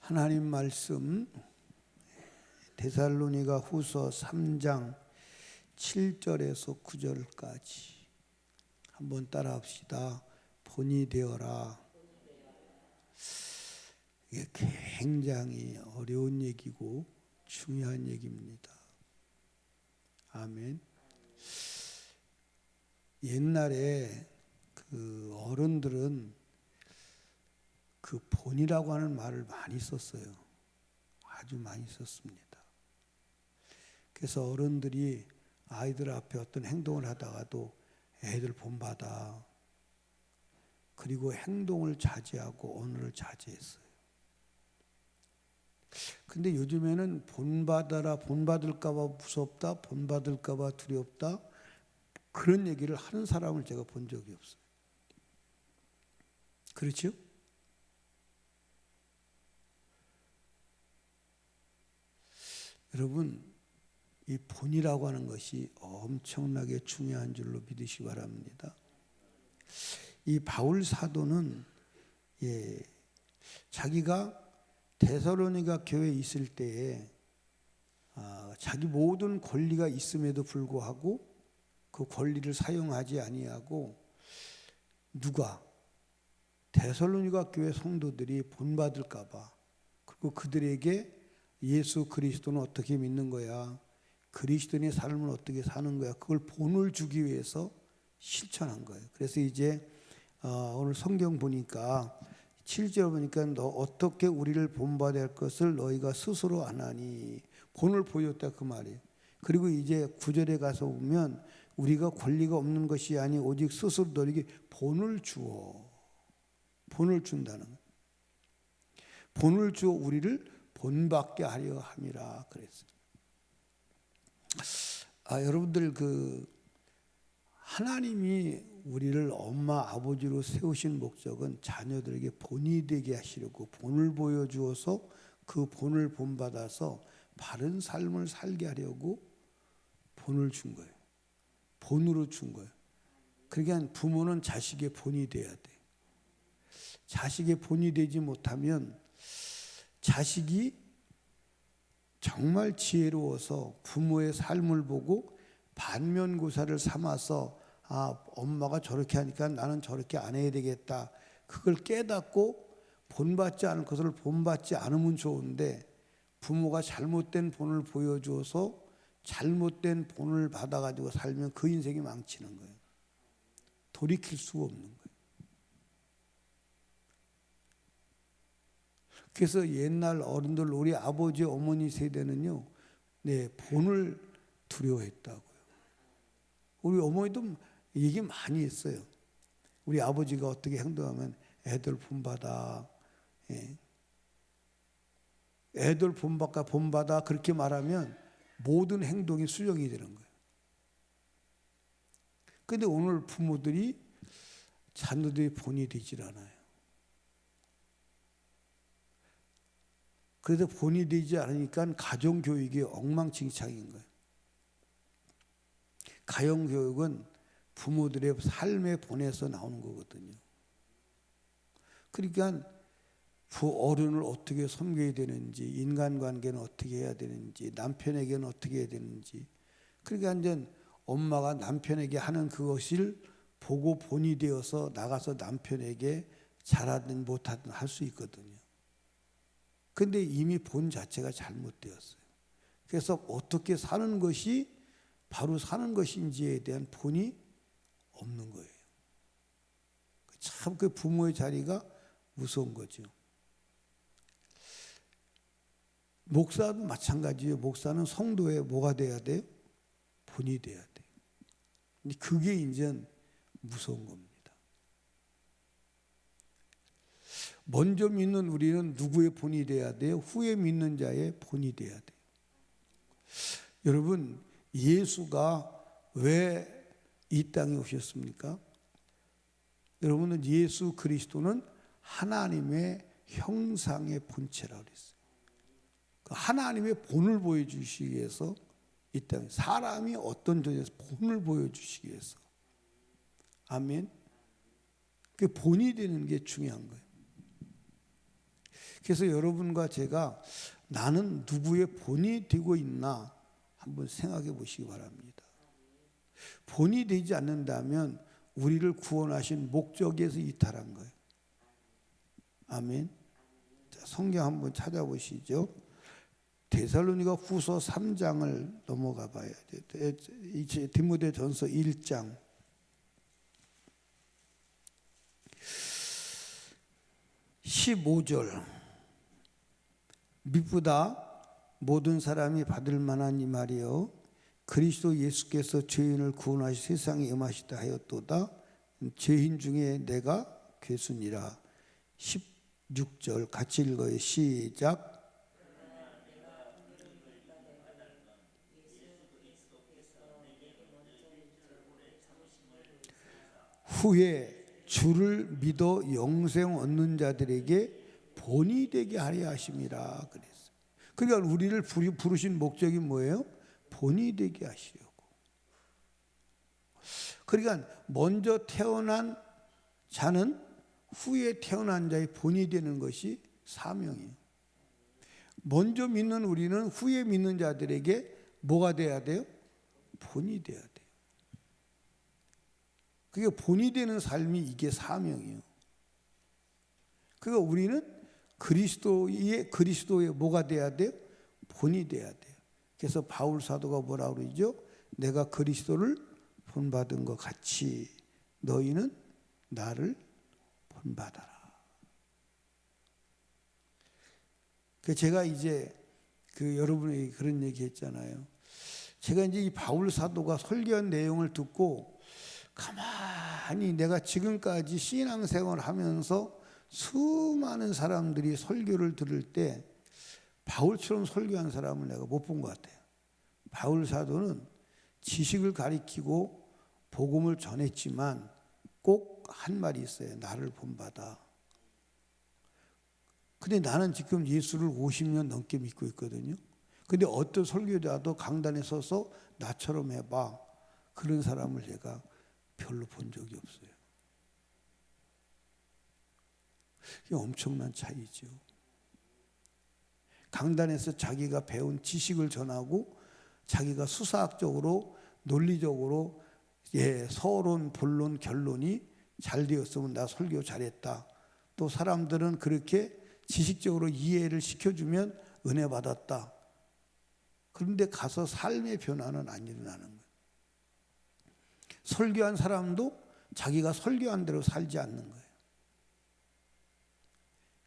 하나님 말씀 데살로니가 후서 3장 7절에서 9절까지 한번 따라 합시다. 본이 되어라. 이게 굉장히 어려운 얘기고 중요한 얘기입니다. 아멘. 옛날에 그 어른들은 그 본이라고 하는 말을 많이 썼어요. 아주 많이 썼습니다. 그래서 어른들이 아이들 앞에 어떤 행동을 하다가도 애들 본받아. 그리고 행동을 자제하고 언어를 자제했어요. 근데 요즘에는 본받아라, 본받을까봐 무섭다, 본받을까봐 두렵다, 그런 얘기를 하는 사람을 제가 본 적이 없어요. 그렇죠? 여러분, 이 본이라고 하는 것이 엄청나게 중요한 줄로 믿으시기 바랍니다. 이 바울 사도는 자기가 데살로니가 교회에 있을 때에 자기 모든 권리가 있음에도 불구하고 그 권리를 사용하지 아니하고 누가 데살로니가 교회 성도들이 본받을까 봐, 그리고 그들에게 예수 그리스도는 어떻게 믿는 거야, 그리스도인의 삶을 어떻게 사는 거야, 그걸 본을 주기 위해서 실천한 거예요. 그래서 이제 오늘 성경 보니까 7절 보니까 너 어떻게 우리를 본받아야 할 것을 너희가 스스로 안 하니, 본을 보였다 그 말이에요. 그리고 이제 9절에 가서 보면 우리가 권리가 없는 것이 아니 오직 스스로 너에게 본을 주어, 본을 준다는 거예요. 본을 주어 우리를 본받게 하려 함이라 그랬어요. 여러분들 하나님이 우리를 엄마 아버지로 세우신 목적은 자녀들에게 본이 되게 하시려고, 본을 보여주어서 그 본을 본받아서 바른 삶을 살게 하려고 본을 준 거예요. 본으로 준 거예요. 그러니까 부모는 자식의 본이 돼야 돼. 자식의 본이 되지 못하면 자식이 정말 지혜로워서 부모의 삶을 보고 반면교사를 삼아서 엄마가 저렇게 하니까 나는 저렇게 안 해야 되겠다, 그걸 깨닫고 본받지 않을 것을 본받지 않으면 좋은데, 부모가 잘못된 본을 보여주어서 잘못된 본을 받아가지고 살면 그 인생이 망치는 거예요. 돌이킬 수가 없는 거예요. 그래서 옛날 어른들, 우리 아버지 어머니 세대는요, 본을 두려워했다고요. 우리 어머니도 얘기 많이 했어요. 우리 아버지가 어떻게 행동하면 애들 본받아, 애들 본받아 그렇게 말하면 모든 행동이 수정이 되는 거예요. 그런데 오늘 부모들이 자녀들이 본이 되질 않아요. 그래서 본이 되지 않으니까 가정교육이 엉망진창인 거예요. 가정교육은 부모들의 삶의 본에서 나오는 거거든요. 그러니까 어른을 어떻게 섬겨야 되는지, 인간관계는 어떻게 해야 되는지, 남편에게는 어떻게 해야 되는지, 그러니까 이제 엄마가 남편에게 하는 그것을 보고 본이 되어서 나가서 남편에게 잘하든 못하든 할 수 있거든요. 근데 이미 본 자체가 잘못되었어요. 그래서 어떻게 사는 것이 바로 사는 것인지에 대한 본이 없는 거예요. 참 그 부모의 자리가 무서운 거죠. 목사도 마찬가지예요. 목사는 성도의 뭐가 돼야 돼요? 본이 돼야 돼요. 근데 그게 이제 무서운 겁니다. 먼저 믿는 우리는 누구의 본이 돼야 돼요? 후에 믿는 자의 본이 돼야 돼요. 여러분, 예수가 왜 이 땅에 오셨습니까? 여러분은 예수 그리스도는 하나님의 형상의 본체라고 그랬어요. 하나님의 본을 보여주시기 위해서 이 땅에, 사람이 어떤 존재에서 본을 보여주시기 위해서. 아멘. 그 본이 되는 게 중요한 거예요. 그래서 여러분과 제가 나는 누구의 본이 되고 있나 한번 생각해 보시기 바랍니다. 본이 되지 않는다면 우리를 구원하신 목적에서 이탈한 거예요. 아멘. 자, 성경 한번 찾아보시죠. 데살로니가 후서 3장을 넘어가 봐야 돼요. 디모데전서 1장. 15절. 미쁘다 모든 사람이 받을 만한 이 말이요 그리스도 예수께서 죄인을 구원하시 세상에 임하시다 하였도다. 죄인 중에 내가 괴순이라. 16절 같이 읽어요. 시작. 후에 주를 믿어 영생 얻는 자들에게 본이 되게 하려 하심이라 그랬어요. 그러니까 우리를 부르신 목적이 뭐예요? 본이 되게 하시려고. 그러니까 먼저 태어난 자는 후에 태어난 자의 본이 되는 것이 사명이에요. 먼저 믿는 우리는 후에 믿는 자들에게 뭐가 돼야 돼요? 본이 돼야 돼요. 그게 본이 되는 삶이 이게 사명이에요. 그러니까 우리는 그리스도의 뭐가 돼야 돼요? 본이 돼야 돼요. 그래서 바울 사도가 뭐라고 그러죠? 내가 그리스도를 본받은 것 같이 너희는 나를 본받아라. 제가 이제 여러분에게 그런 얘기 했잖아요. 제가 이제 이 바울 사도가 설교한 내용을 듣고 가만히 내가 지금까지 신앙생활을 하면서 수많은 사람들이 설교를 들을 때 바울처럼 설교한 사람을 내가 못 본 것 같아요. 바울 사도는 지식을 가리키고 복음을 전했지만 꼭 한 말이 있어요. 나를 본받아. 근데 나는 지금 예수를 50년 넘게 믿고 있거든요. 근데 어떤 설교자도 강단에 서서 나처럼 해봐. 그런 사람을 제가 별로 본 적이 없어요. 이게 엄청난 차이죠. 강단에서 자기가 배운 지식을 전하고 자기가 수사학적으로 논리적으로 서론, 본론, 결론이 잘 되었으면 나 설교 잘했다. 또 사람들은 그렇게 지식적으로 이해를 시켜주면 은혜 받았다. 그런데 가서 삶의 변화는 안 일어나는 거예요. 설교한 사람도 자기가 설교한 대로 살지 않는 거예요.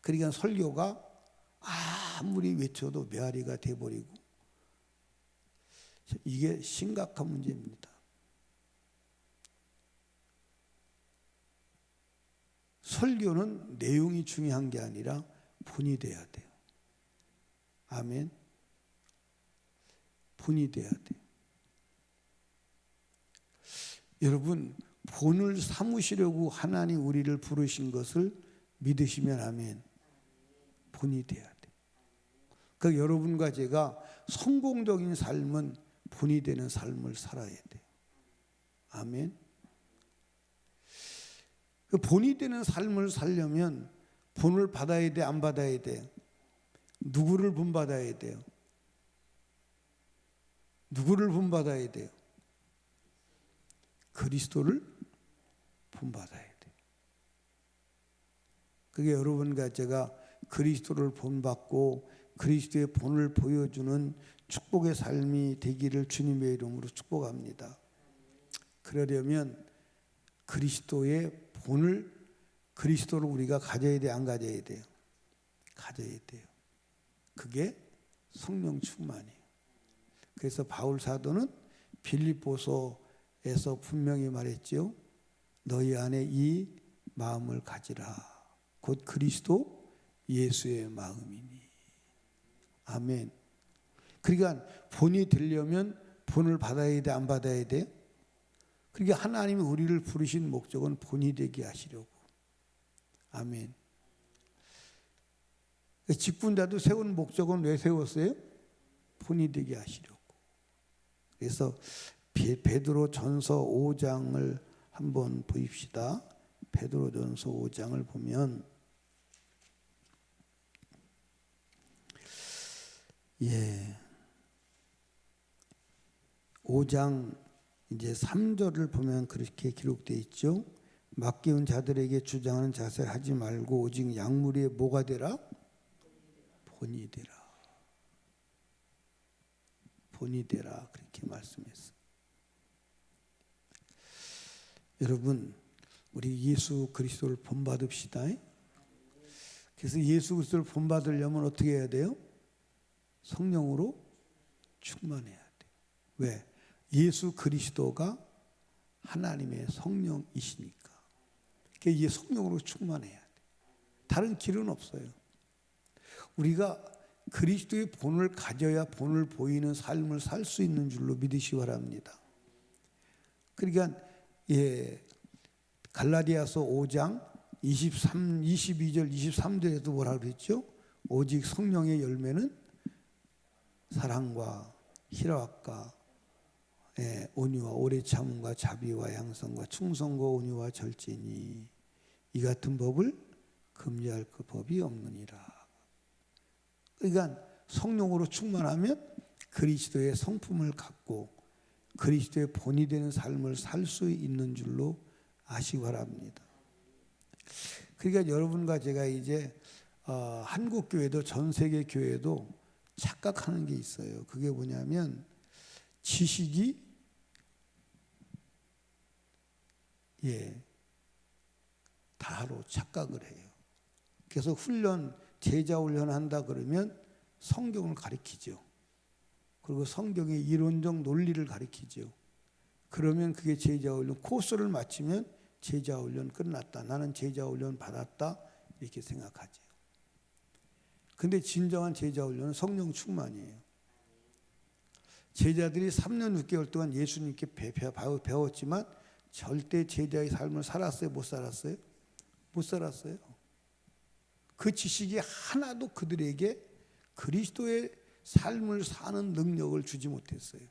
그러니까 설교가 아무리 외쳐도 메아리가 돼버리고 이게 심각한 문제입니다. 설교는 내용이 중요한 게 아니라 본이 돼야 돼요. 아멘. 본이 돼야 돼요. 여러분, 본을 삼으시려고 하나님 우리를 부르신 것을 믿으시면 아멘. 본이 돼야 돼요. 그러니까 여러분과 제가 성공적인 삶은 본이 되는 삶을 살아야 돼요. 아멘. 그 본이 되는 삶을 살려면 본을 받아야 돼, 안 받아야 돼요? 누구를 본받아야 돼요? 누구를 본받아야 돼요? 그리스도를 본받아야 돼요. 그게 여러분과 제가 그리스도를 본받고 그리스도의 본을 보여주는 축복의 삶이 되기를 주님의 이름으로 축복합니다. 그러려면 그리스도의 본을 그리스도를 우리가 가져야 돼, 안 가져야 돼요? 가져야 돼요. 그게 성령 충만이에요. 그래서 바울 사도는 빌립보서에서 분명히 말했죠. 너희 안에 이 마음을 가지라. 곧 그리스도 예수의 마음이니. 아멘. 그러니까 본이 되려면 본을 받아야 돼, 안 받아야 돼요? 그러니까 하나님이 우리를 부르신 목적은 본이 되게 하시려고. 아멘. 직분자도 세운 목적은 왜 세웠어요? 본이 되게 하시려고. 그래서 베드로 전서 5장을 한번 보입시다. 베드로 전서 5장을 보면 예. 5장 이제 3절을 보면 그렇게 기록되어 있죠. 맡겨온 자들에게 주장하는 자세를 하지 말고 오직 약물에 뭐가 되라? 본이 되라. 본이 되라. 그렇게 말씀했어요. 여러분, 우리 예수 그리스도를 본받읍시다. 그래서 예수 그리스도를 본받으려면 어떻게 해야 돼요? 성령으로 충만해야 돼요. 왜? 예수 그리스도가 하나님의 성령이시니까. 그러니까 이 성령으로 충만해야 돼요. 다른 길은 없어요. 우리가 그리스도의 본을 가져야 본을 보이는 삶을 살 수 있는 줄로 믿으시기 바랍니다. 그러니까 갈라디아서 5장 22절 23절에도 뭐라 그랬죠? 오직 성령의 열매는 사랑과 희락과 온유와 오래 참음과 자비와 양선과 충성과 온유와 절제니 이 같은 법을 금지할 그 법이 없느니라. 그러니까 성령으로 충만하면 그리스도의 성품을 갖고 그리스도의 본이 되는 삶을 살 수 있는 줄로 아시기 바랍니다. 그러니까 여러분과 제가 이제 한국 교회도 전 세계 교회도 착각하는 게 있어요. 그게 뭐냐면 지식이 다로 착각을 해요. 그래서 제자 훈련한다 그러면 성경을 가르치죠. 그리고 성경의 이론적 논리를 가르치죠. 그러면 그게 제자 훈련 코스를 마치면 제자 훈련 끝났다. 나는 제자 훈련 받았다. 이렇게 생각하죠. 근데 진정한 제자 훈련은 성령 충만이에요. 제자들이 3년 6개월 동안 예수님께 배웠지만 절대 제자의 삶을 살았어요? 못 살았어요? 못 살았어요. 그 지식이 하나도 그들에게 그리스도의 삶을 사는 능력을 주지 못했어요.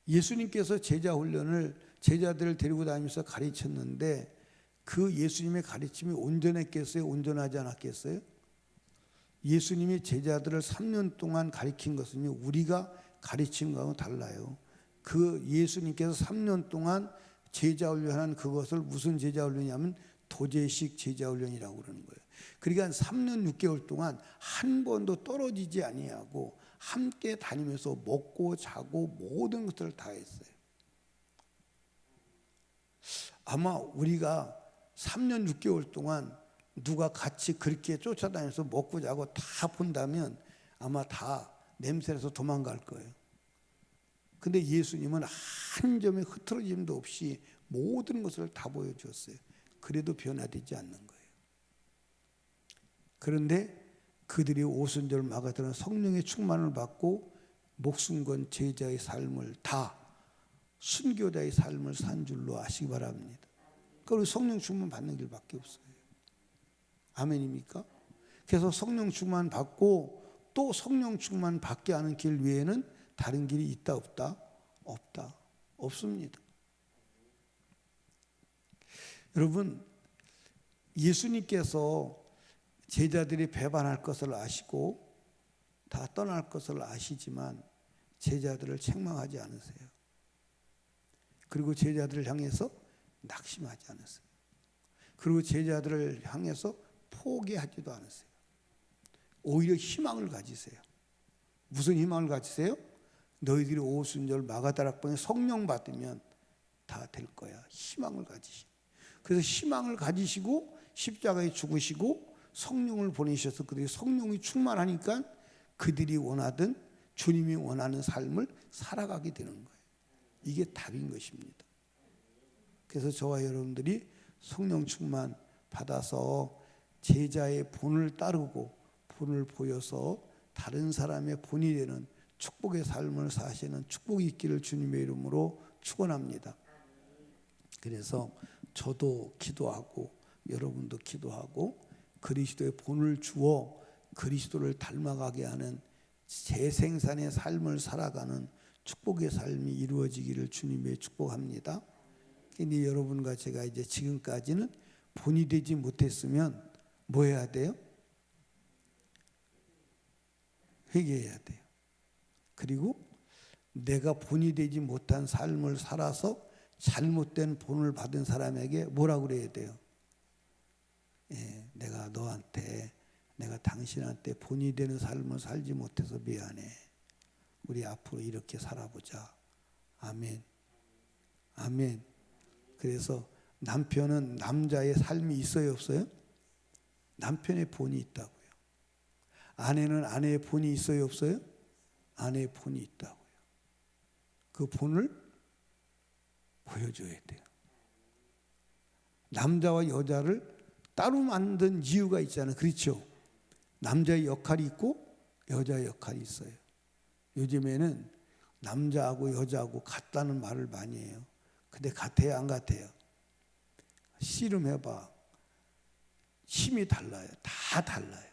예수님께서 제자 훈련을 제자들을 데리고 다니면서 가르쳤는데 그 예수님의 가르침이 온전했겠어요? 온전하지 않았겠어요? 예수님이 제자들을 3년 동안 가르친 것은요, 우리가 가르친 거하고 달라요. 그 예수님께서 3년 동안 제자 훈련한 그것을 무슨 제자 훈련이냐면 도제식 제자 훈련이라고 그러는 거예요. 그러니까 3년 6개월 동안 한 번도 떨어지지 아니하고 함께 다니면서 먹고 자고 모든 것들을 다 했어요. 아마 우리가 3년 6개월 동안 누가 같이 그렇게 쫓아다녀서 먹고 자고 다 본다면 아마 다 냄새나서 도망갈 거예요. 근데 예수님은 한 점의 흐트러짐도 없이 모든 것을 다 보여주었어요. 그래도 변화되지 않는 거예요. 그런데 그들이 오순절 마가다는 성령의 충만을 받고 목숨 건 제자의 삶을 다 순교자의 삶을 산 줄로 아시기 바랍니다. 그리고 성령 충만 받는 길밖에 없어요. 아멘입니까? 그래서 성령 충만 받고 또 성령 충만 받게 하는 길 외에는 다른 길이 있다 없다? 없다. 없습니다. 여러분, 예수님께서 제자들이 배반할 것을 아시고 다 떠날 것을 아시지만 제자들을 책망하지 않으세요. 그리고 제자들을 향해서 낙심하지 않으세요. 그리고 제자들을 향해서 포기하지도 않으세요. 오히려 희망을 가지세요. 무슨 희망을 가지세요? 너희들이 오순절 마가다락방에 성령 받으면 다 될 거야. 희망을 가지시고. 그래서 희망을 가지시고 십자가에 죽으시고 성령을 보내셔서 그들이 성령이 충만하니까 그들이 원하던 주님이 원하는 삶을 살아가게 되는 거예요. 이게 답인 것입니다. 그래서 저와 여러분들이 성령 충만 받아서 제자의 본을 따르고 본을 보여서 다른 사람의 본이 되는 축복의 삶을 사시는 축복이 있기를 주님의 이름으로 축원합니다. 그래서 저도 기도하고 여러분도 기도하고 그리스도의 본을 주어 그리스도를 닮아가게 하는 재생산의 삶을 살아가는 축복의 삶이 이루어지기를 주님의 축복합니다. 근데 여러분과 제가 이제 지금까지는 본이 되지 못했으면 뭐 해야 돼요? 회개해야 돼요. 그리고 내가 본이 되지 못한 삶을 살아서 잘못된 본을 받은 사람에게 뭐라 그래야 돼요? 내가 내가 당신한테 본이 되는 삶을 살지 못해서 미안해. 우리 앞으로 이렇게 살아보자. 아멘. 아멘. 그래서 남편은 남자의 삶이 있어요, 없어요? 남편의 본이 있다고요. 아내는 아내의 본이 있어요, 없어요? 아내의 본이 있다고요. 그 본을 보여줘야 돼요. 남자와 여자를 따로 만든 이유가 있잖아요. 그렇죠? 남자의 역할이 있고 여자의 역할이 있어요. 요즘에는 남자하고 여자하고 같다는 말을 많이 해요. 근데 같아요, 안 같아요? 씨름해봐. 힘이 달라요. 다 달라요.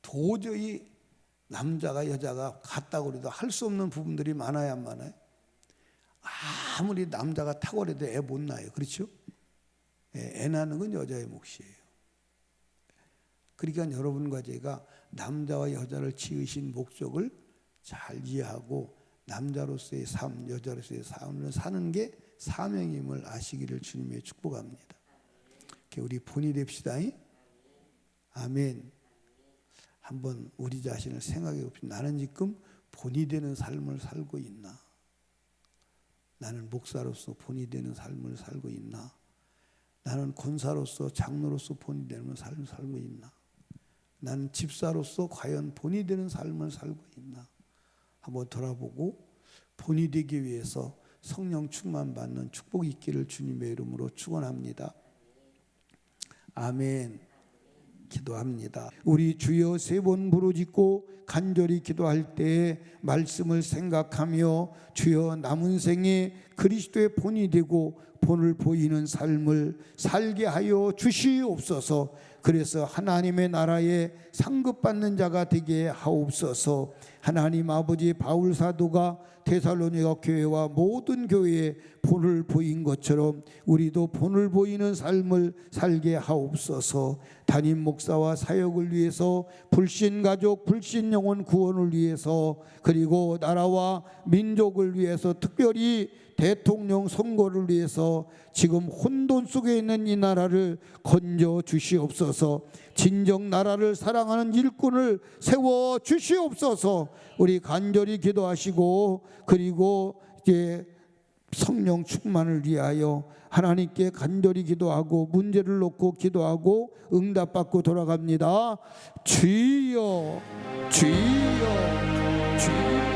도저히 남자가 여자가 같다고 해도 할 수 없는 부분들이 많아요, 안 많아요? 아무리 남자가 탁월해도 애 못 낳아요. 그렇죠? 애 낳는 건 여자의 몫이에요. 그러니까 여러분과 제가 남자와 여자를 지으신 목적을 잘 이해하고 남자로서의 삶, 여자로서의 삶을 사는 게 사명임을 아시기를 주님의 축복합니다. 우리 본이 됩시다. 아멘. 한번 우리 자신을 생각해 봅시다. 나는 지금 본이 되는 삶을 살고 있나? 나는 목사로서 본이 되는 삶을 살고 있나? 나는 권사로서 장로로서 본이 되는 삶을 살고 있나? 나는 집사로서 과연 본이 되는 삶을 살고 있나? 한번 돌아보고 본이 되기 위해서 성령 충만 받는 축복이 있기를 주님의 이름으로 축원합니다. 아멘. 기도합니다. 우리 주여 세 번 부르짖고 간절히 기도할 때에 말씀을 생각하며 주여 남은 생에 그리스도의 본이 되고 본을 보이는 삶을 살게 하여 주시옵소서. 그래서 하나님의 나라에 상급받는 자가 되게 하옵소서. 하나님 아버지, 바울 사도가 데살로니가 교회와 모든 교회에 본을 보인 것처럼 우리도 본을 보이는 삶을 살게 하옵소서. 담임 목사와 사역을 위해서, 불신 가족, 불신 영혼 구원을 위해서, 그리고 나라와 민족을 위해서, 특별히 대통령 선거를 위해서 지금 혼돈 속에 있는 이 나라를 건져 주시옵소서. 진정 나라를 사랑하는 일꾼을 세워 주시옵소서. 우리 간절히 기도하시고, 그리고 이제 성령 충만을 위하여 하나님께 간절히 기도하고 문제를 놓고 기도하고 응답받고 돌아갑니다. 주여, 주여, 주여.